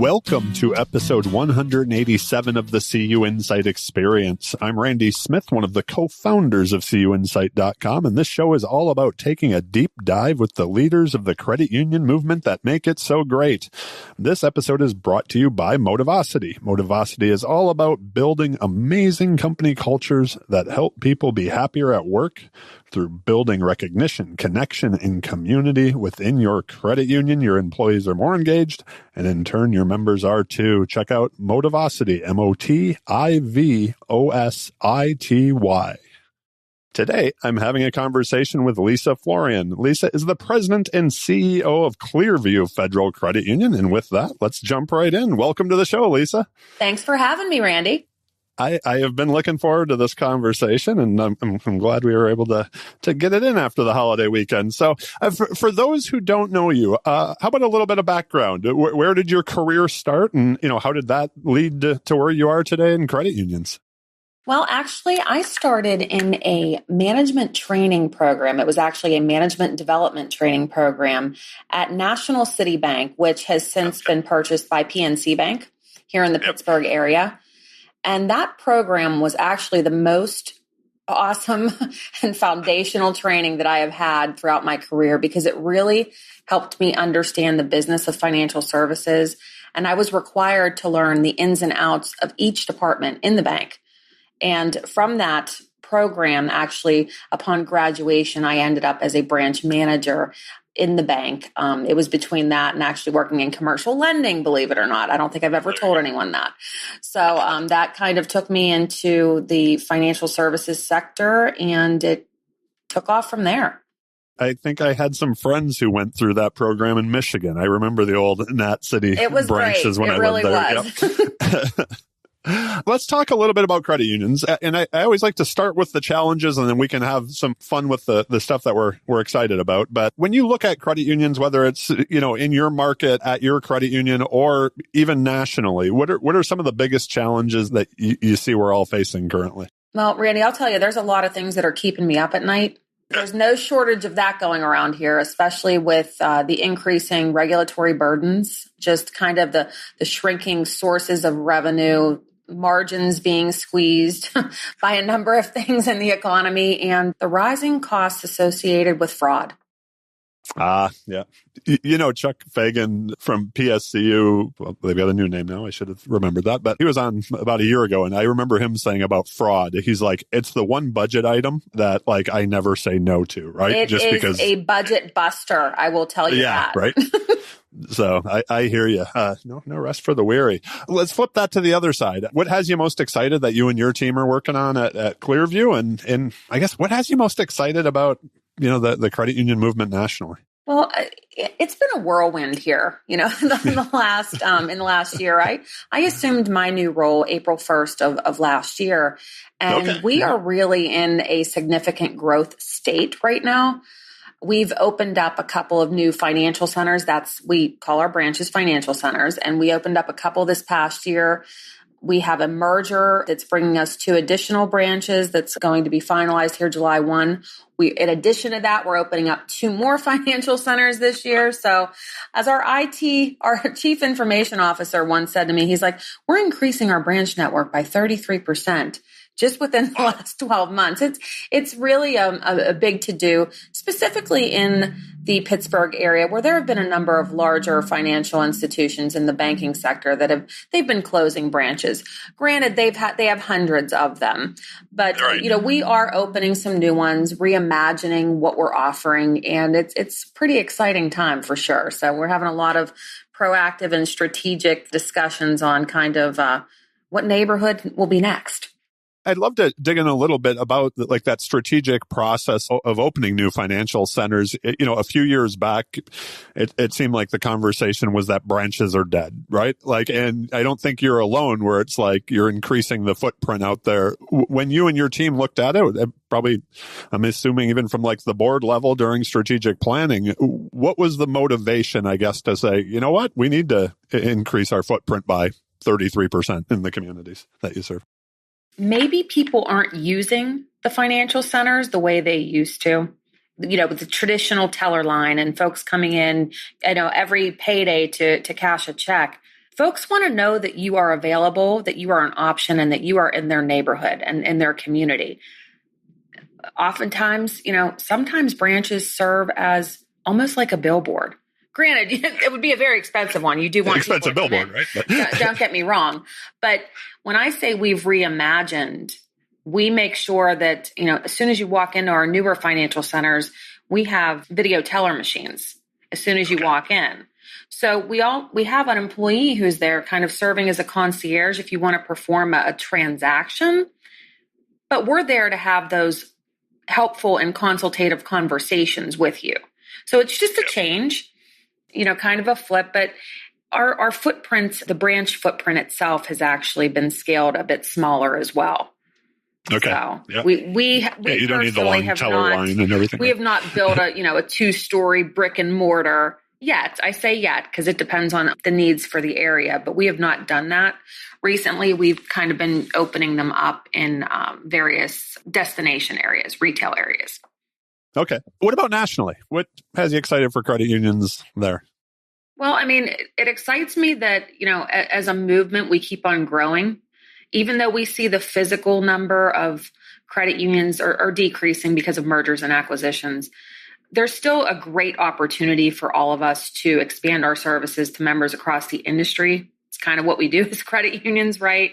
Welcome to episode 187 of the CUInsight Experience. I'm Randy Smith, one of the co-founders of CUInsight.com, and this show is all about taking a deep dive with the leaders of the credit union movement that make it so great. This episode is brought to you by Motivosity. Motivosity is all about building amazing company cultures that help people be happier at work through building recognition, connection, and community within your credit union. Your employees are more engaged, and in turn, your members are too. Check out Motivosity, Motivosity. Today, I'm having a conversation with Lisa Florian. Lisa is the president and CEO of Clearview Federal Credit Union. And with that, let's jump right in. Welcome to the show, Lisa. Thanks for having me, Randy. I have been looking forward to this conversation, and I'm glad we were able to get it in after the holiday weekend. So for those who don't know you, how about a little bit of background? Where did your career start, and how did that lead to where you are today in credit unions? Well, actually, I started in a management training program. It was actually a management development training program at National City Bank, which has since been purchased by PNC Bank here in the Pittsburgh area. And that program was actually the most awesome and foundational training that I have had throughout my career, because it really helped me understand the business of financial services. And I was required to learn the ins and outs of each department in the bank. And from that program, actually, upon graduation, I ended up as a branch manager in the bank. It was between that and actually working in commercial lending, believe it or not. I don't think I've ever told anyone that. So that kind of took me into the financial services sector, and it took off from there. I think I had some friends who went through that program in Michigan. I remember the old Nat City branches when I lived there. Yep. Let's talk a little bit about credit unions. And I always like to start with the challenges, and then we can have some fun with the stuff that we're excited about. But when you look at credit unions, whether it's, in your market, at your credit union, or even nationally, what are some of the biggest challenges that you see we're all facing currently? Well, Randy, I'll tell you, there's a lot of things that are keeping me up at night. There's no shortage of that going around here, especially with the increasing regulatory burdens, just kind of the shrinking sources of revenue, margins being squeezed by a number of things in the economy, and the rising costs associated with fraud. Yeah. Chuck Fagan from PSCU, well, they've got a new name now. I should have remembered that. But he was on about a year ago, and I remember him saying about fraud. He's like, it's the one budget item that I never say no to, right? It Just is because a budget buster, I will tell you that. Yeah, right. So I hear you. No rest for the weary. Let's flip that to the other side. What has you most excited that you and your team are working on at Clearview? And I guess what has you most excited about, the credit union movement nationally? Well, it's been a whirlwind here, in the last year. I assumed my new role April 1st of last year, and we are really in a significant growth state right now. We've opened up a couple of new financial centers. We call our branches financial centers, and we opened up a couple this past year. We have a merger that's bringing us 2 additional branches that's going to be finalized here July 1. In addition to that, we're opening up 2 more financial centers this year. So as our chief information officer once said to me, he's like, we're increasing our branch network by 33%. Just within the last 12 months. It's really a big to-do, specifically in the Pittsburgh area, where there have been a number of larger financial institutions in the banking sector that they've been closing branches. Granted, they have hundreds of them, but we are opening some new ones, reimagining what we're offering, and it's pretty exciting time for sure. So we're having a lot of proactive and strategic discussions on kind of what neighborhood will be next. I'd love to dig in a little bit about that strategic process of opening new financial centers. A few years back, it seemed like the conversation was that branches are dead, right? And I don't think you're alone where it's like you're increasing the footprint out there. When you and your team looked at it, probably, I'm assuming even from the board level during strategic planning, what was the motivation, I guess, to say, you know what, we need to increase our footprint by 33% in the communities that you serve? Maybe people aren't using the financial centers the way they used to. With the traditional teller line and folks coming in, every payday to cash a check. folks want to know that you are available, that you are an option, and that you are in their neighborhood and in their community. Oftentimes, sometimes branches serve as almost like a billboard. Granted, it would be a very expensive one. You do want expensive billboard, right? Don't get me wrong. But when I say we've reimagined, we make sure that, as soon as you walk into our newer financial centers, we have video teller machines as soon as you walk in. So we have an employee who's there kind of serving as a concierge if you want to perform a transaction. But we're there to have those helpful and consultative conversations with you. So it's just a change, kind of a flip, but our footprints, the branch footprint itself has actually been scaled a bit smaller as well. Okay. So yeah. we you don't need the long teller line and everything. We have not built a 2-story brick and mortar yet. I say yet because it depends on the needs for the area, but we have not done that. Recently, we've kind of been opening them up in various destination areas, retail areas. Okay. What about nationally? What has you excited for credit unions there? Well, it excites me that, as a movement, we keep on growing. Even though we see the physical number of credit unions are decreasing because of mergers and acquisitions, there's still a great opportunity for all of us to expand our services to members across the industry. It's kind of what we do as credit unions, right?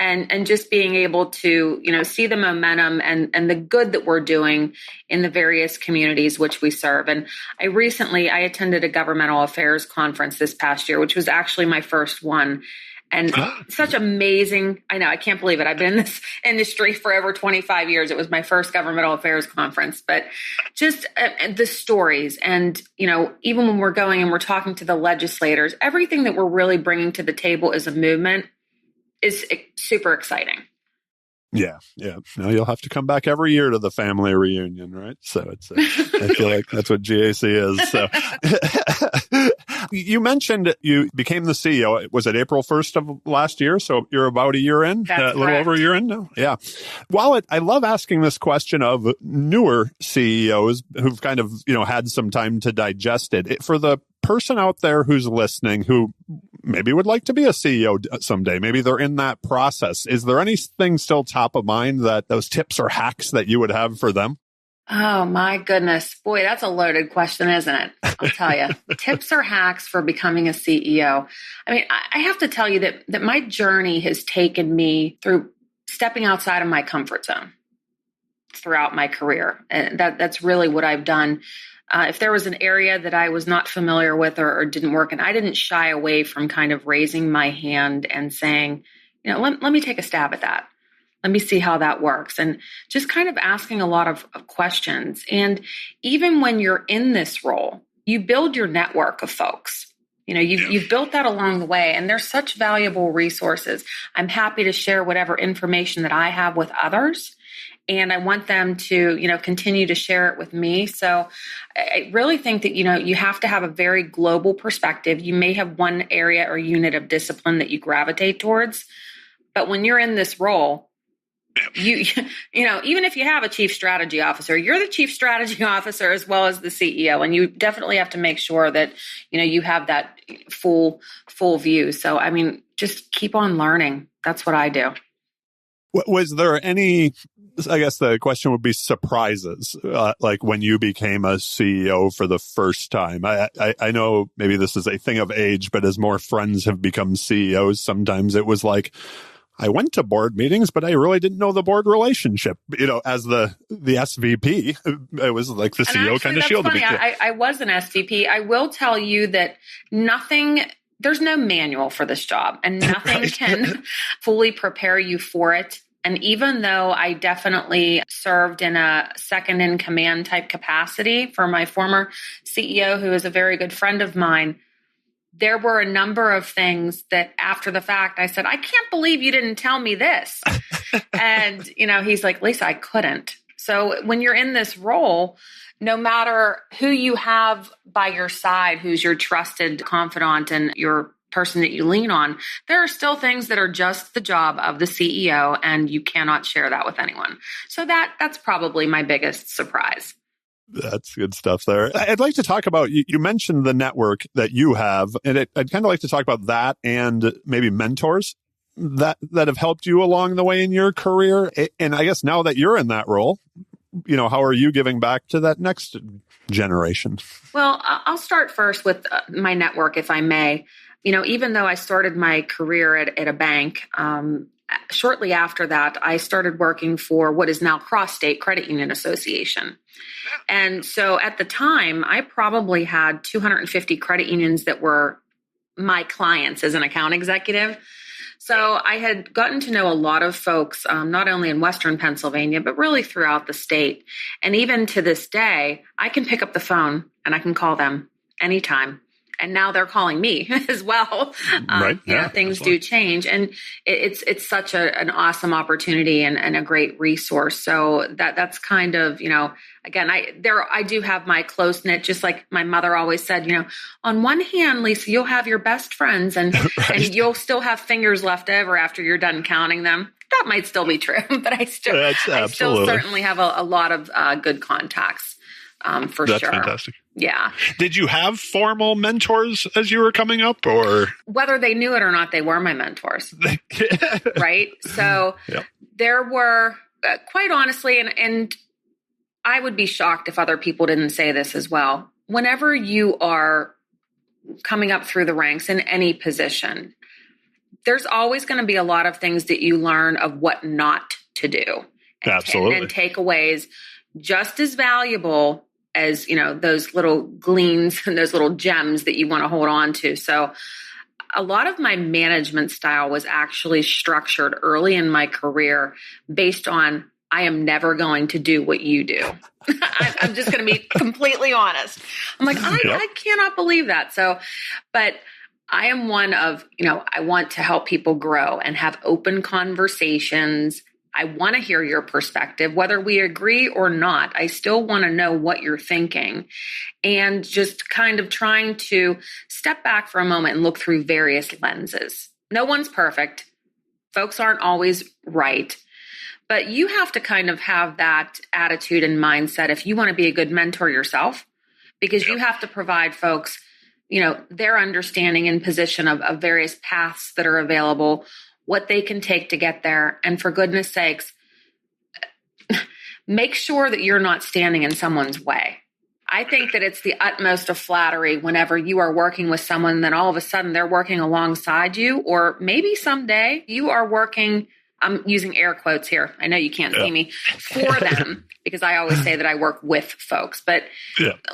And just being able to, see the momentum and the good that we're doing in the various communities which we serve. And I attended a governmental affairs conference this past year, which was actually my first one. And such amazing, I know, I can't believe it. I've been in this industry for over 25 years. It was my first governmental affairs conference, but just the stories and, even when we're going and we're talking to the legislators, everything that we're really bringing to the table as a movement is super exciting. Yeah. Now you'll have to come back every year to the family reunion, right? So I feel like that's what GAC is. So you mentioned you became the CEO. Was it April 1st of last year? So you're about a year in, a little over a year in now. Yeah. I love asking this question of newer CEOs who've kind of, had some time to digest it. For the person out there who's listening who maybe would like to be a CEO someday, maybe they're in that process. Is there anything still top of mind that those tips or hacks that you would have for them? Oh my goodness. Boy, that's a loaded question, isn't it? I'll tell you. Tips or hacks for becoming a CEO. I have to tell you that my journey has taken me through stepping outside of my comfort zone throughout my career. And that's really what I've done. If there was an area that I was not familiar with or didn't work, and I didn't shy away from kind of raising my hand and saying, let me take a stab at that. Let me see how that works. And just kind of asking a lot of questions. And even when you're in this role, you build your network of folks. You've built that along the way, and they're such valuable resources. I'm happy to share whatever information that I have with others. And I want them to, continue to share it with me. So I really think that, you have to have a very global perspective. You may have one area or unit of discipline that you gravitate towards. But when you're in this role, even if you have a chief strategy officer, you're the chief strategy officer as well as the CEO. And you definitely have to make sure that, you have that full view. So, just keep on learning. That's what I do. Was there any, I guess the question would be surprises, like when you became a CEO for the first time? I know maybe this is a thing of age, but as more friends have become CEOs, sometimes it was like, I went to board meetings, but I really didn't know the board relationship. As the SVP, it was like the CEO kind of shielded me. I was an SVP. I will tell you that there's no manual for this job, and nothing right. can fully prepare you for it. And even though I definitely served in a second in command type capacity for my former CEO, who is a very good friend of mine, there were a number of things that after the fact I said, I can't believe you didn't tell me this. And, he's like, Lisa, I couldn't. So when you're in this role, no matter who you have by your side, who's your trusted confidant and your person that you lean on, there are still things that are just the job of the CEO, and you cannot share that with anyone. So that's probably my biggest surprise. That's good stuff there. I'd like to talk about, you mentioned the network that you have, and I'd kind of like to talk about that and maybe mentors that have helped you along the way in your career. And I guess now that you're in that role, how are you giving back to that next generation? Well, I'll start first with my network, if I may. Even though I started my career at a bank, shortly after that, I started working for what is now Cross-State Credit Union Association. And so at the time, I probably had 250 credit unions that were my clients as an account executive. So I had gotten to know a lot of folks, not only in Western Pennsylvania, but really throughout the state. And even to this day, I can pick up the phone and I can call them anytime. And now they're calling me as well. Right. Things do change. And it's such an awesome opportunity and a great resource. So that's kind of, again, I do have my close knit, just like my mother always said, on one hand, Lisa, you'll have your best friends and, right. and you'll still have fingers left over after you're done counting them. That might still be true, but I still certainly have a lot of good contacts. For That's sure. That's fantastic. Yeah. Did you have formal mentors as you were coming up, or? Whether they knew it or not, they were my mentors. Right? So yep. There were, quite honestly, and I would be shocked if other people didn't say this as well. Whenever you are coming up through the ranks in any position, there's always going to be a lot of things that you learn of what not to do. Absolutely. And takeaways just as valuable as, those little gleans and those little gems that you want to hold on to. So a lot of my management style was actually structured early in my career based on, I am never going to do what you do. I'm just going to be completely honest. I'm like, I cannot believe that. So, but I am one of, I want to help people grow and have open conversations. I want to hear your perspective, whether we agree or not. I still want to know what you're thinking, and just kind of trying to step back for a moment and look through various lenses. No one's perfect. Folks aren't always right, but you have to kind of have that attitude and mindset if you want to be a good mentor yourself, because you have to provide folks, their understanding and position of various paths that are available, what they can take to get there. And for goodness sakes, make sure that you're not standing in someone's way. I think that it's the utmost of flattery whenever you are working with someone, then all of a sudden they're working alongside you, or maybe someday you are working, I'm using air quotes here, I know you can't see me, for them, because I always say that I work with folks. But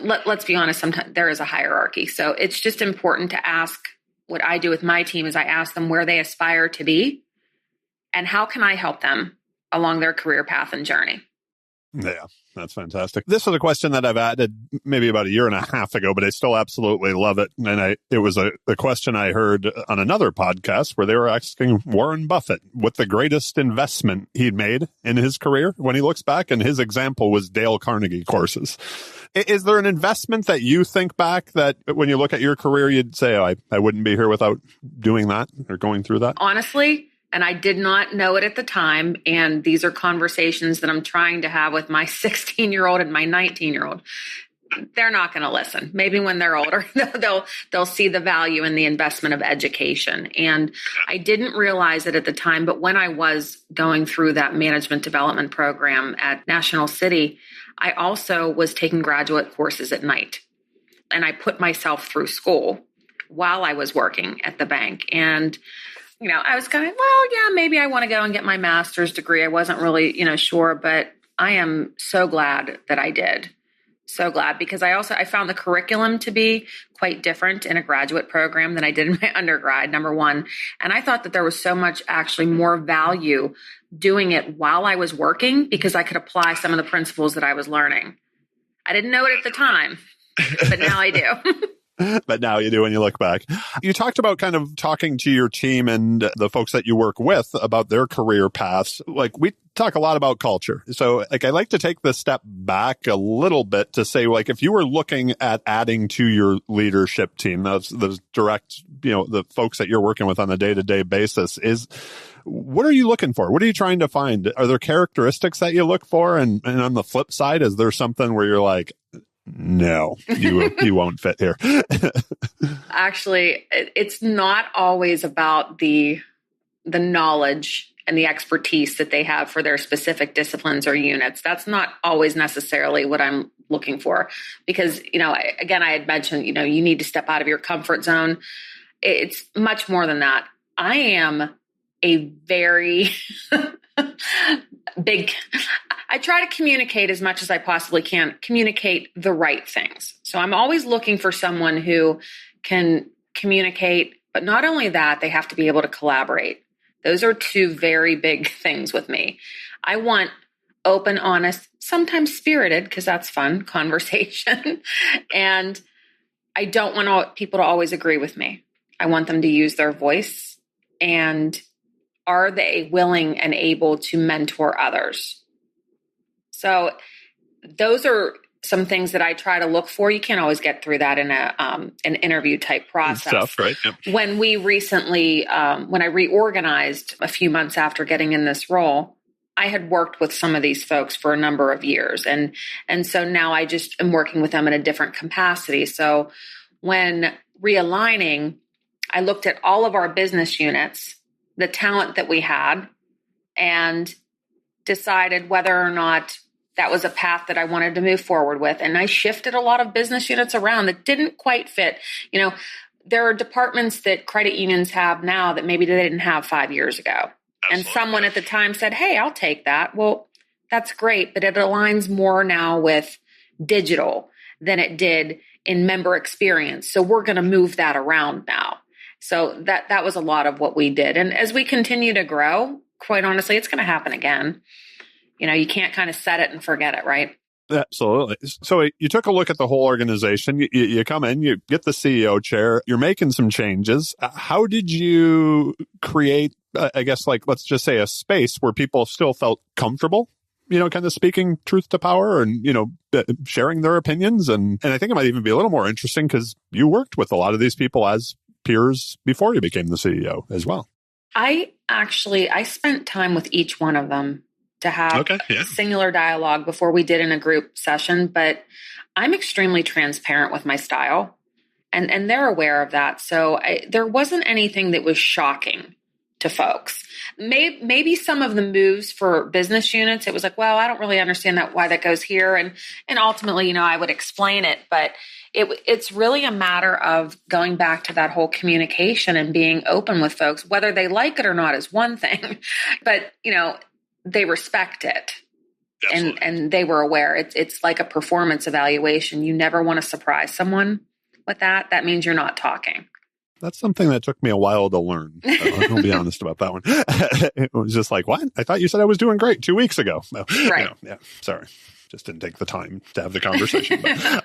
let's be honest, sometimes there is a hierarchy. So it's just important to ask. What I do with my team is I ask them where they aspire to be and how can I help them along their career path and journey. Yeah, that's fantastic. This was a question that I've added maybe about a year and a half ago, but I still absolutely love it. And it was a question I heard on another podcast where they were asking Warren Buffett what the greatest investment he'd made in his career when he looks back, and his example was Dale Carnegie courses. Is there an investment that you think back that when you look at your career, you'd say, oh, I wouldn't be here without doing that or going through that? Honestly, and I did not know it at the time, and these are conversations that I'm trying to have with my 16-year-old and my 19-year-old. They're not going to listen. Maybe when they're older, they'll see the value in the investment of education. And I didn't realize it at the time, but when I was going through that management development program at National City, I also was taking graduate courses at night. And I put myself through school while I was working at the bank. And, I was kind of, maybe I want to go and get my master's degree. I wasn't really, sure, but I am so glad that I did. So glad, because I found the curriculum to be quite different in a graduate program than I did in my undergrad, number one. And I thought that there was so much actually more value doing it while I was working, because I could apply some of the principles that I was learning. I didn't know it at the time, but now I do. But now you do when you look back. You talked about kind of talking to your team and the folks that you work with about their career paths. Like, we talk a lot about culture. So like, I like to take the step back a little bit to say, like, if you were looking at adding to your leadership team, those direct, the folks that you're working with on a day-to-day basis, what are you looking for? What are you trying to find? Are there characteristics that you look for? And on the flip side, is there something where you're like, no, you won't fit here? Actually, it's not always about the knowledge and the expertise that they have for their specific disciplines or units. That's not always necessarily what I'm looking for, because, again, I had mentioned, you need to step out of your comfort zone. It's much more than that. I am a very I try to communicate as much as I possibly can, communicate the right things. So I'm always looking for someone who can communicate, but not only that, they have to be able to collaborate. Those are two very big things with me. I want open, honest, sometimes spirited, because that's fun, conversation. And I don't want people to always agree with me. I want them to use their voice. And are they willing and able to mentor others? So those are some things that I try to look for. You can't always get through that in an interview type process. Tough, right? Yep. When we recently, when I reorganized a few months after getting in this role, I had worked with some of these folks for a number of years. And so now I just am working with them in a different capacity. So when realigning, I looked at all of our business units, the talent that we had, and decided whether or not that was a path that I wanted to move forward with. And I shifted a lot of business units around that didn't quite fit. There are departments that credit unions have now that maybe they didn't have 5 years ago. Absolutely. And someone at the time said, hey, I'll take that. Well, that's great, but it aligns more now with digital than it did in member experience. So we're going to move that around now. So that was a lot of what we did. And as we continue to grow, quite honestly, it's going to happen again. You can't kind of set it and forget it, right? Absolutely. So you took a look at the whole organization. You come in, you get the CEO chair, you're making some changes. How did you create, I guess, like, let's just say a space where people still felt comfortable, kind of speaking truth to power and, sharing their opinions? And I think it might even be a little more interesting because you worked with a lot of these people as peers before you became the CEO as well. I spent time with each one of them to have a singular dialogue before we did in a group session, but I'm extremely transparent with my style, and they're aware of that. So there wasn't anything that was shocking to folks. Maybe some of the moves for business units, it was like, well, I don't really understand why that goes here. And ultimately, I would explain it, but it's really a matter of going back to that whole communication and being open with folks. Whether they like it or not is one thing, but they respect it. And they were aware. It's like a performance evaluation. You never want to surprise someone with that. That means you're not talking. That's something that took me a while to learn. I'll be honest about that one. It was just like, what? I thought you said I was doing great 2 weeks ago. No, right. Yeah. Sorry. Just didn't take the time to have the conversation. But,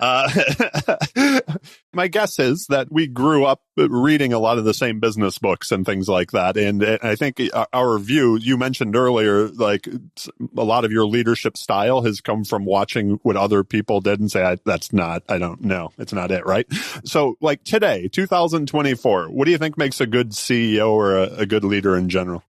my guess is that we grew up reading a lot of the same business books and things like that. And I think our view, you mentioned earlier, like a lot of your leadership style has come from watching what other people did and say, I don't know. It's not it, right? So like today, 2024, what do you think makes a good CEO or a good leader in general?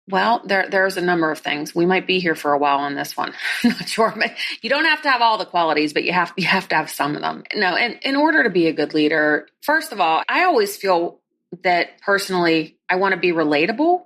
Well, there's a number of things. We might be here for a while on this one. I'm not sure. You don't have to have all the qualities, but you have to have some of them. No, and in order to be a good leader, first of all, I always feel that personally, I want to be relatable.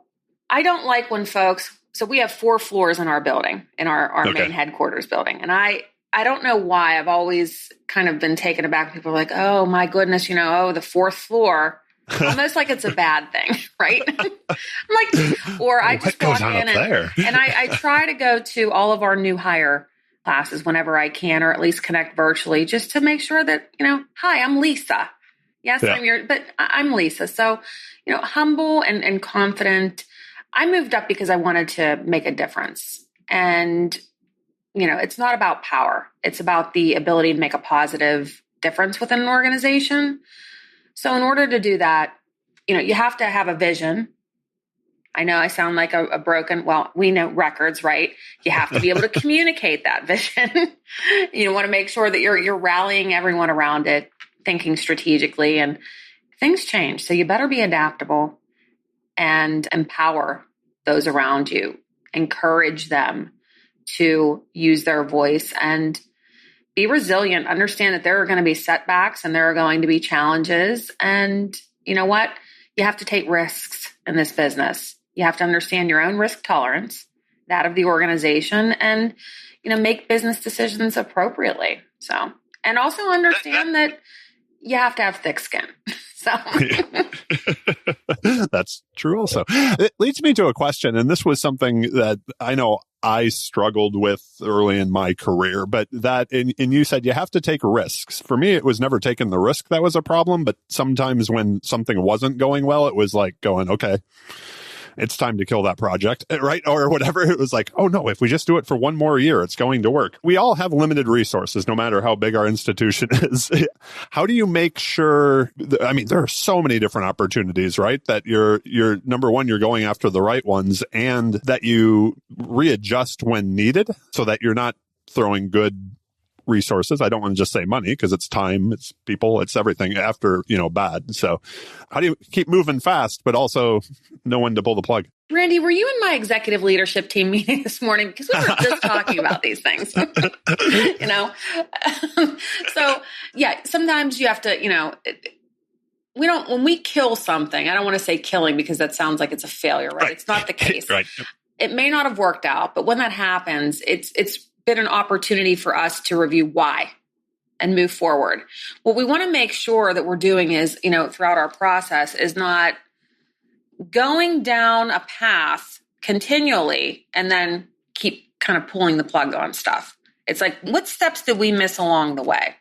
I don't like when folks, so we have 4 floors in our building, in our main headquarters building. And I don't know why I've always kind of been taken aback. People are like, oh my goodness, the 4th floor. Almost like it's a bad thing, right? I'm like, or I just walk in and I try to go to all of our new hire classes whenever I can, or at least connect virtually, just to make sure that, hi, I'm Lisa. Yes, I'm Lisa. So, humble and confident. I moved up because I wanted to make a difference. And, it's not about power. It's about the ability to make a positive difference within an organization. So in order to do that, you have to have a vision. I know I sound like a broken, we know records, right? You have to be able to communicate that vision. You want to make sure that you're rallying everyone around it, thinking strategically, and things change. So you better be adaptable and empower those around you. Encourage them to use their voice and be resilient. Understand that there are going to be setbacks and there are going to be challenges. And you know what? You have to take risks in this business. You have to understand your own risk tolerance, that of the organization, and, make business decisions appropriately. So, and also understand that you have to have thick skin. So that's true also. It leads me to a question, and this was something that I know I struggled with early in my career, but and you said you have to take risks. For me, it was never taking the risk that was a problem, but sometimes when something wasn't going well, it was like going, okay, it's time to kill that project, right? Or whatever. It was like, oh no, if we just do it for one more year, it's going to work. We all have limited resources, no matter how big our institution is. How do you make sure, there are so many different opportunities, right? That you're number one, you're going after the right ones, and that you readjust when needed so that you're not throwing good resources. I don't want to just say money, because it's time, it's people, it's everything after, bad. So how do you keep moving fast, but also know when to pull the plug? Randy, were you in my executive leadership team meeting this morning? Because we were just talking about these things, So yeah, sometimes you have to, when we kill something, I don't want to say killing because that sounds like it's a failure, right? It's not the case. Right. It may not have worked out, but when that happens, it's been an opportunity for us to review why and move forward. What we want to make sure that we're doing is, throughout our process, is not going down a path continually and then keep kind of pulling the plug on stuff. It's like, what steps did we miss along the way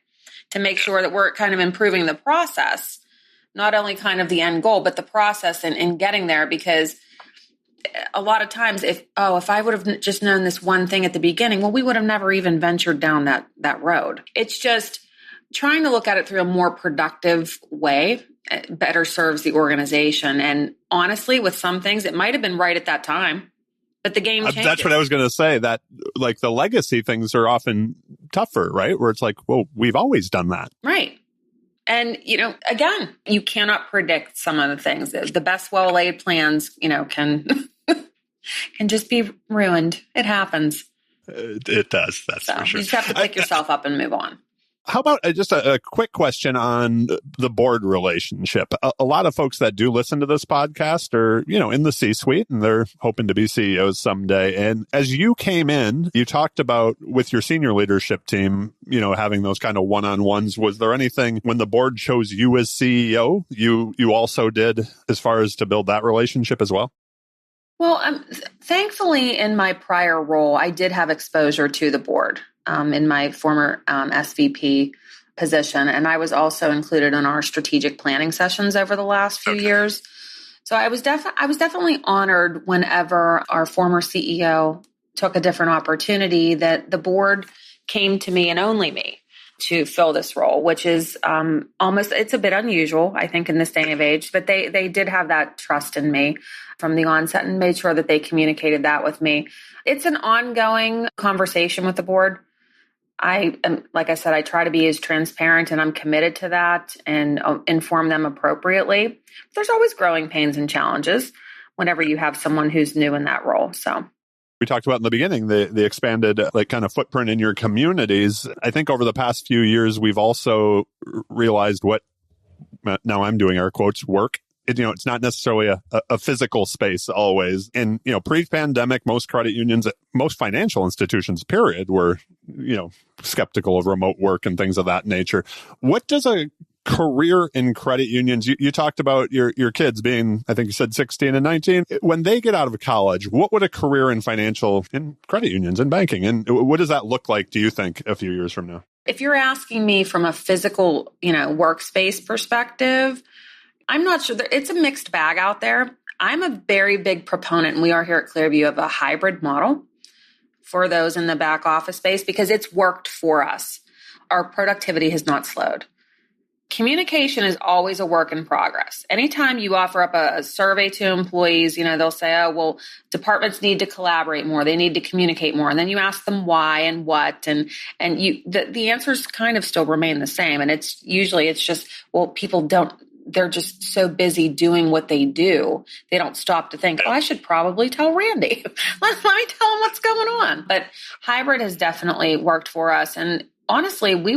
to make sure that we're kind of improving the process, not only kind of the end goal, but the process in getting there? Because a lot of times if I would have just known this one thing at the beginning, we would have never even ventured down that road. It's just trying to look at it through a more productive way. It better serves the organization. And honestly, with some things, it might have been right at that time, but the game changes. That's what I was going to say, that like the legacy things are often tougher, right? Where it's like, well, we've always done that. Right. And, again, you cannot predict some of the things. The best well-laid plans, can just be ruined. It happens. It does. That's for sure. You just have to pick yourself up and move on. How about just a quick question on the board relationship? A lot of folks that do listen to this podcast are, in the C-suite, and they're hoping to be CEOs someday. And as you came in, you talked about with your senior leadership team, having those kind of one-on-ones. Was there anything when the board chose you as CEO, you also did as far as to build that relationship as well? Well, thankfully, in my prior role, I did have exposure to the board in my former SVP position. And I was also included in our strategic planning sessions over the last few years. So I was definitely honored whenever our former CEO took a different opportunity that the board came to me and only me to fill this role, which is it's a bit unusual, I think, in this day and age, but they did have that trust in me from the onset and made sure that they communicated that with me. It's an ongoing conversation with the board. Like I said, I try to be as transparent, and I'm committed to that and inform them appropriately. There's always growing pains and challenges whenever you have someone who's new in that role. So we talked about in the beginning, the expanded kind of footprint in your communities. I think over the past few years, we've also realized what, now I'm doing air quotes, work. It's not necessarily a physical space always. And, pre-pandemic, most credit unions, most financial institutions, period, were, skeptical of remote work and things of that nature. What does a career in credit unions, you talked about your kids being, I think you said 16 and 19. When they get out of college, what would a career in credit unions and banking, and what does that look like, do you think, a few years from now? If you're asking me from a physical, workspace perspective, I'm not sure. It's a mixed bag out there. I'm a very big proponent, and we are here at Clearview, of a hybrid model for those in the back office space because it's worked for us. Our productivity has not slowed. Communication is always a work in progress. Anytime you offer up a survey to employees, they'll say, oh, well, departments need to collaborate more. They need to communicate more. And then you ask them why and what, and the answers kind of still remain the same. And it's just, well, they're just so busy doing what they do. They don't stop to think, oh, I should probably tell Randy. Let me tell him what's going on. But hybrid has definitely worked for us. And honestly, we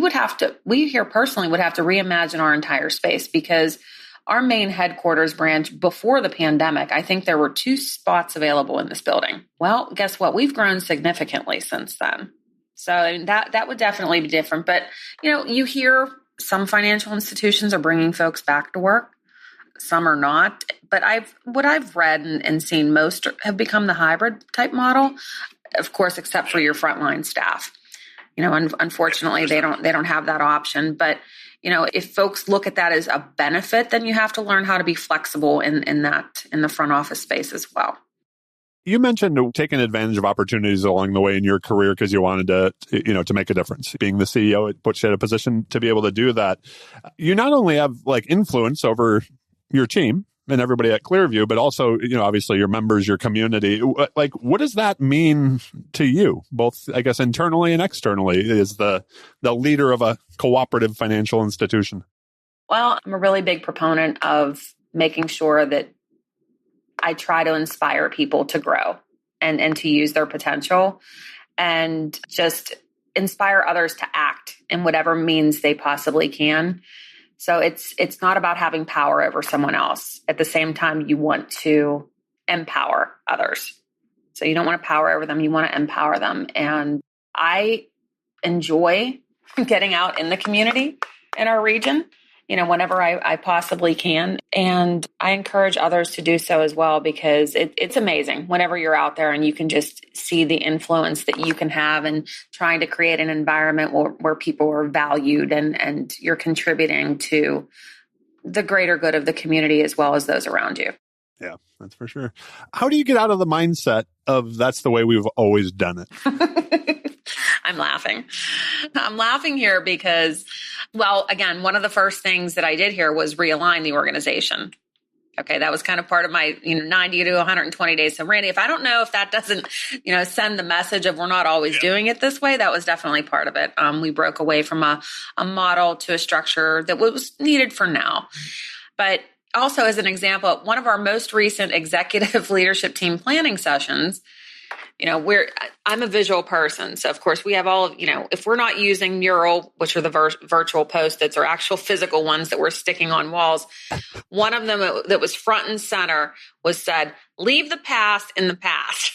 here personally would have to reimagine our entire space, because our main headquarters branch before the pandemic, I think there were 2 spots available in this building. Well, guess what? We've grown significantly since then. So that would definitely be different. But, you hear some financial institutions are bringing folks back to work. Some are not. But what I've read and seen, most have become the hybrid type model, of course, except for your frontline staff. Unfortunately, they don't have that option. But, if folks look at that as a benefit, then you have to learn how to be flexible in the front office space as well. You mentioned taking advantage of opportunities along the way in your career because you wanted to make a difference. Being the CEO, it puts you in a position to be able to do that. You not only have influence over your team and everybody at Clearview, but also, obviously your members, your community. What does that mean to you, both, I guess, internally and externally, as the leader of a cooperative financial institution? Well, I'm a really big proponent of making sure that I try to inspire people to grow and to use their potential, and just inspire others to act in whatever means they possibly can. So it's not about having power over someone else. At the same time, you want to empower others. So you don't want to power over them. You want to empower them. And I enjoy getting out in the community in our region, whenever I possibly can. And I encourage others to do so as well, because it's amazing whenever you're out there and you can just see the influence that you can have in trying to create an environment where people are valued and you're contributing to the greater good of the community as well as those around you. Yeah, that's for sure. How do you get out of the mindset of that's the way we've always done it? I'm laughing. I'm laughing here because, well, again, one of the first things that I did here was realign the organization. Okay, that was kind of part of my 90 to 120 days. So Randy, if I don't know if that doesn't send the message of we're not always doing it this way, that was definitely part of it. We broke away from a model to a structure that was needed for now. But also, as an example, one of our most recent executive leadership team planning sessions, I'm a visual person. So of course we have if we're not using Mural, which are the virtual Post-its or actual physical ones that we're sticking on walls, one of them that was front and center was said, leave the past in the past.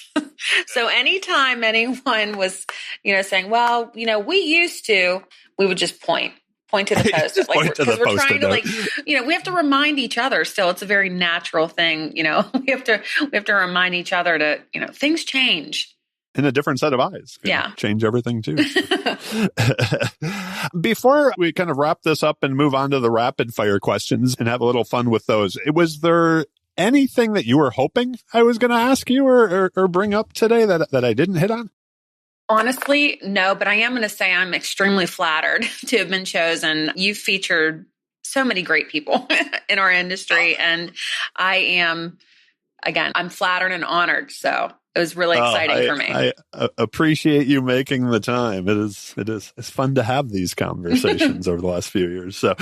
So anytime anyone was, saying, well, we used to, we would just point to the Post-it. Because we're trying to we have to remind each other still. It's a very natural thing. We have to remind each other to, things change. In a different set of eyes. Yeah. Change everything too. Before we kind of wrap this up and move on to the rapid fire questions and have a little fun with those, was there anything that you were hoping I was going to ask you or bring up today that I didn't hit on? Honestly, no, but I am going to say I'm extremely flattered to have been chosen. You've featured so many great people in our industry, and I'm flattered and honored. So it was really exciting for me. I appreciate you making the time. It's fun to have these conversations over the last few years. So,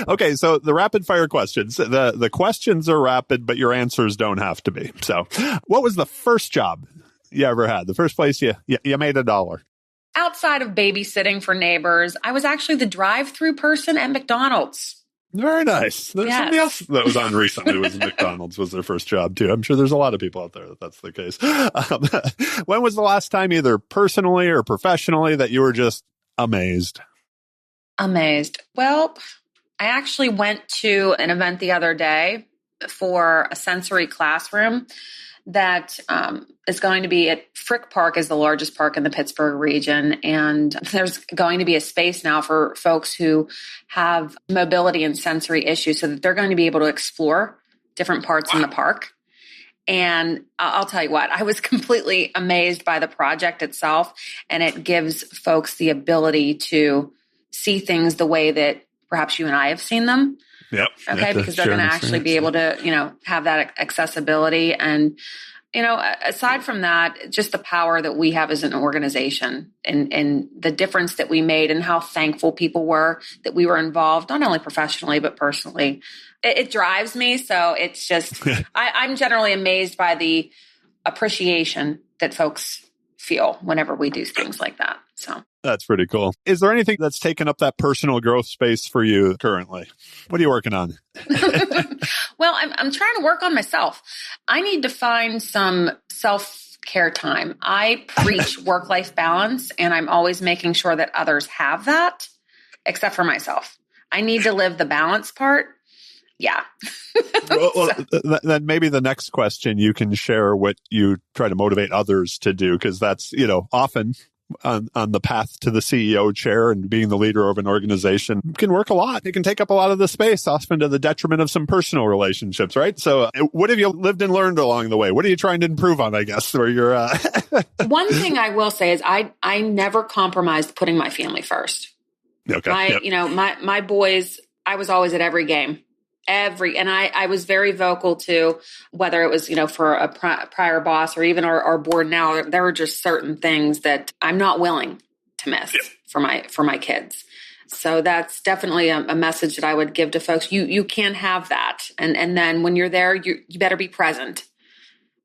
okay. So the rapid fire questions, the questions are rapid, but your answers don't have to be. So what was the first job you ever had? The first place you made $1? Outside of babysitting for neighbors, I was actually the drive-through person at McDonald's. Very nice. There's somebody else that was on recently was McDonald's was their first job too. I'm sure there's a lot of people out there that's the case. When was the last time, either personally or professionally, that you were just amazed? Amazed. Well, I actually went to an event the other day for a sensory classroom that is going to be at Frick Park, is the largest park in the Pittsburgh region. And there's going to be a space now for folks who have mobility and sensory issues so that they're going to be able to explore different parts in the park. And I'll tell you what, I was completely amazed by the project itself. And it gives folks the ability to see things the way that perhaps you and I have seen them. Yep. Okay. Because they're going to actually be able to, have that accessibility. And, aside from that, just the power that we have as an organization and the difference that we made and how thankful people were that we were involved, not only professionally, but personally. It drives me. So it's just, I'm generally amazed by the appreciation that folks feel whenever we do things like that. So that's pretty cool. Is there anything that's taken up that personal growth space for you currently? What are you working on? Well, I'm trying to work on myself. I need to find some self-care time. I preach work-life balance, and I'm always making sure that others have that, except for myself. I need to live the balance part. Yeah. Then maybe the next question, you can share what you try to motivate others to do, because that's, often on the path to the CEO chair and being the leader of an organization can work a lot. It can take up a lot of the space, often to the detriment of some personal relationships, right? So what have you lived and learned along the way? What are you trying to improve on, I guess, where you're... One thing I will say is I never compromised putting my family first. Okay. My boys, I was always at every game. And I was very vocal to whether it was, for a prior boss or even our board now, there were just certain things that I'm not willing to miss for my kids. So that's definitely a message that I would give to folks. You can have that. And then when you're there, you better be present.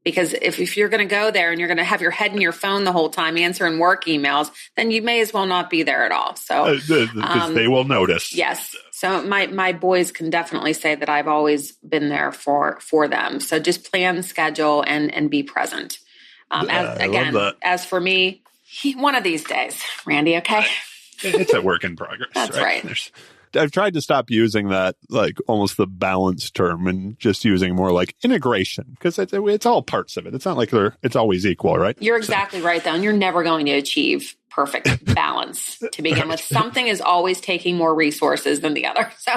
Because if you're going to go there and you're going to have your head in your phone the whole time answering work emails, then you may as well not be there at all. So because they will notice. Yes. So my boys can definitely say that I've always been there for them. So just plan, schedule, and be present. As for me, one of these days, Randy. Okay. It's a work in progress. That's right. I've tried to stop using that, like almost the balance term, and just using more like integration, because it's all parts of it. It's not like it's always equal, right? You're exactly right, though. And you're never going to achieve perfect balance to begin with. Something is always taking more resources than the other. So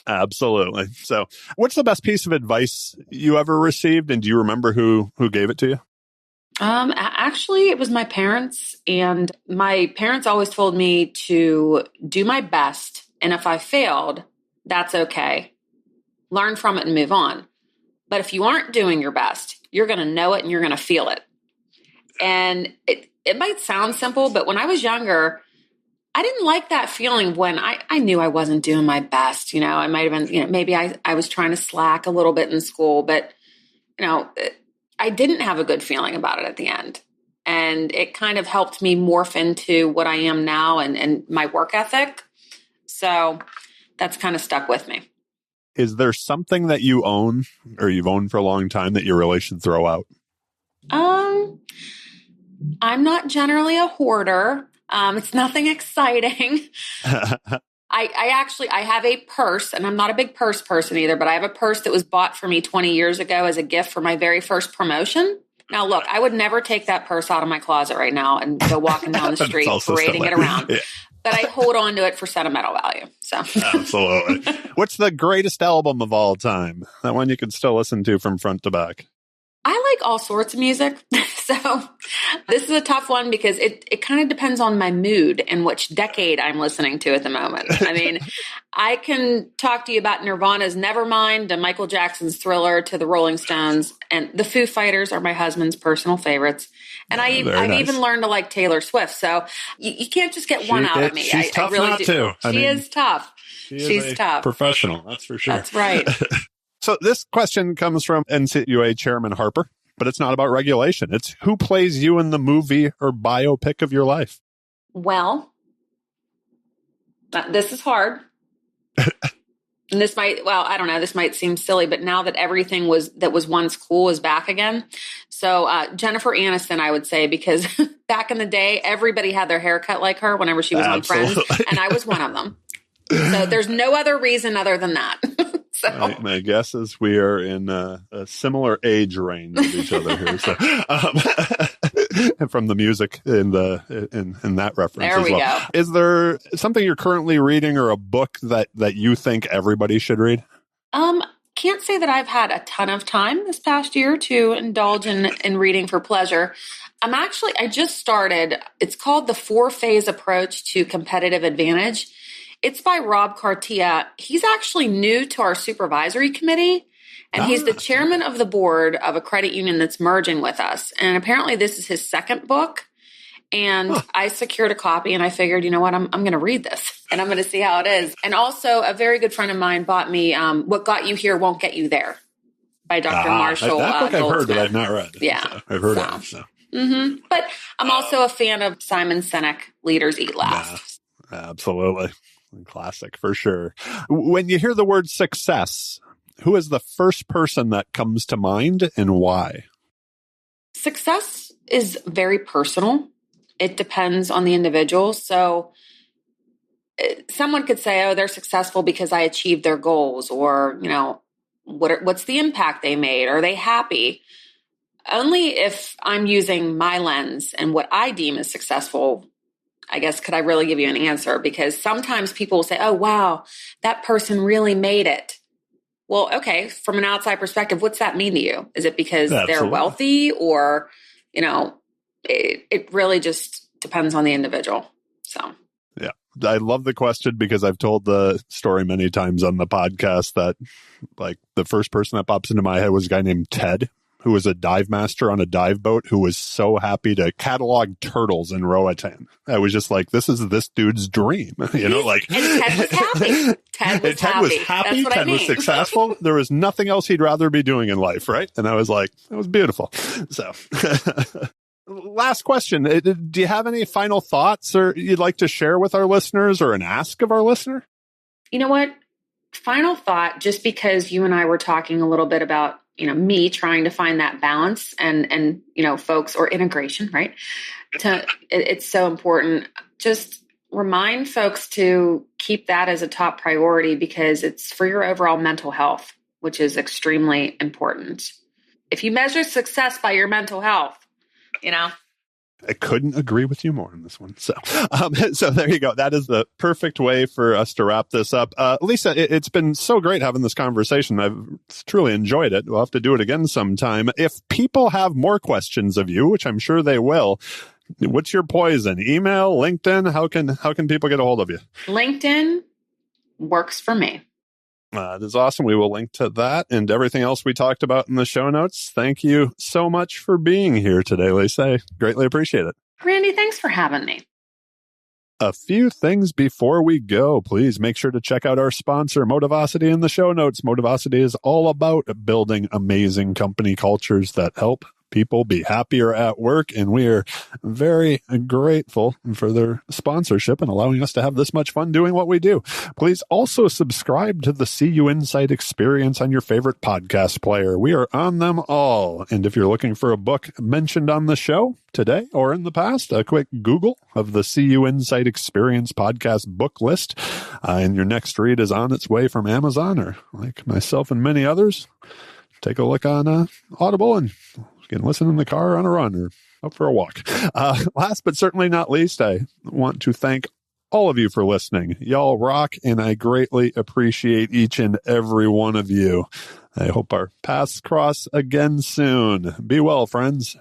absolutely. So what's the best piece of advice you ever received? And do you remember who gave it to you? Actually, it was my parents, and my parents always told me to do my best. And if I failed, that's okay. Learn from it and move on. But if you aren't doing your best, you're going to know it and you're going to feel it. And it might sound simple, but when I was younger, I didn't like that feeling when I knew I wasn't doing my best. I might have been, maybe I was trying to slack a little bit in school, but, I didn't have a good feeling about it at the end. And it kind of helped me morph into what I am now and my work ethic. So that's kind of stuck with me. Is there something that you own or you've owned for a long time that you really should throw out? I'm not generally a hoarder. It's nothing exciting. I have a purse, and I'm not a big purse person either, but I have a purse that was bought for me 20 years ago as a gift for my very first promotion. Now, look, I would never take that purse out of my closet right now and go walking down the street parading it around. Yeah. But I hold on to it for sentimental value. So absolutely. What's the greatest album of all time? That one you can still listen to from front to back. I like all sorts of music. So this is a tough one because it kind of depends on my mood and which decade I'm listening to at the moment. I mean, I can talk to you about Nirvana's Nevermind to Michael Jackson's Thriller to the Rolling Stones, and the Foo Fighters are my husband's personal favorites. And I've even learned to like Taylor Swift. So you can't just get one out of me. She's tough really not to. She is tough. She's tough. Professional, that's for sure. That's right. So this question comes from NCUA Chairman Harper, but it's not about regulation. It's who plays you in the movie or biopic of your life? Well, this is hard. And this might seem silly, but now that everything that was once cool is back again. So Jennifer Aniston, I would say, because back in the day, everybody had their hair cut like her whenever she was on Friends, and I was one of them. So there's no other reason other than that. So. My guess is we are in a similar age range of each other here. So, from the music in that reference there as well. Go. Is there something you're currently reading or a book that you think everybody should read? Can't say that I've had a ton of time this past year to indulge in reading for pleasure. I just started, it's called The 4-Phase Approach to Competitive Advantage. It's by Rob Cartia. He's actually new to our supervisory committee, and he's the chairman of the board of a credit union that's merging with us. And apparently this is his second book. And I secured a copy, and I figured, you know what, I'm going to read this, and I'm going to see how it is. And also, a very good friend of mine bought me What Got You Here Won't Get You There by Dr. Marshall. That book I've heard, but I've not read. Yeah. So I've heard of it. So. Mm-hmm. But I'm also a fan of Simon Sinek, Leaders Eat Last. Yeah, absolutely. Classic, for sure. When you hear the word success, who is the first person that comes to mind and why? Success is very personal. It depends on the individual. So someone could say, oh, they're successful because I achieved their goals, or, you know, what's the impact they made? Are they happy? Only if I'm using my lens and what I deem as successful, I guess, could I really give you an answer? Because sometimes people will say, oh, wow, that person really made it. Well, okay, from an outside perspective, what's that mean to you? Is it because they're wealthy, or, you know, it really just depends on the individual. So, yeah, I love the question because I've told the story many times on the podcast that, like, the first person that pops into my head was a guy named Ted, who was a dive master on a dive boat, who was so happy to catalog turtles in Roatan. I was just like, this is this dude's dream, you know, like. And Ted was happy. Ted was happy. Ted was successful. There was nothing else he'd rather be doing in life, right? And I was like, that was beautiful. So. Last question. Do you have any final thoughts or you'd like to share with our listeners, or an ask of our listener? You know what? Final thought, just because you and I were talking a little bit about, you know, me trying to find that balance and, you know, folks, or integration, right? It's so important. Just remind folks to keep that as a top priority, because it's for your overall mental health, which is extremely important. If you measure success by your mental health, you know, I couldn't agree with you more on this one. So there you go. That is the perfect way for us to wrap this up. Lisa, it's been so great having this conversation. I've truly enjoyed it. We'll have to do it again sometime. If people have more questions of you, which I'm sure they will, what's your poison? Email, LinkedIn? How can people get a hold of you? LinkedIn works for me. That is awesome. We will link to that and everything else we talked about in the show notes. Thank you so much for being here today, Lisa. I greatly appreciate it. Randy, thanks for having me. A few things before we go. Please make sure to check out our sponsor, Motivosity, in the show notes. Motivosity is all about building amazing company cultures that help people be happier at work, and we are very grateful for their sponsorship and allowing us to have this much fun doing what we do. Please also subscribe to the CUInsight Experience on your favorite podcast player. We are on them all. And if you're looking for a book mentioned on the show today or in the past, a quick Google of the CUInsight Experience podcast book list, and your next read is on its way from Amazon, or like myself and many others, take a look on Audible, and you can listen in the car, on a run, or up for a walk. Last but certainly not least, I want to thank all of you for listening. Y'all rock, and I greatly appreciate each and every one of you. I hope our paths cross again soon. Be well, friends.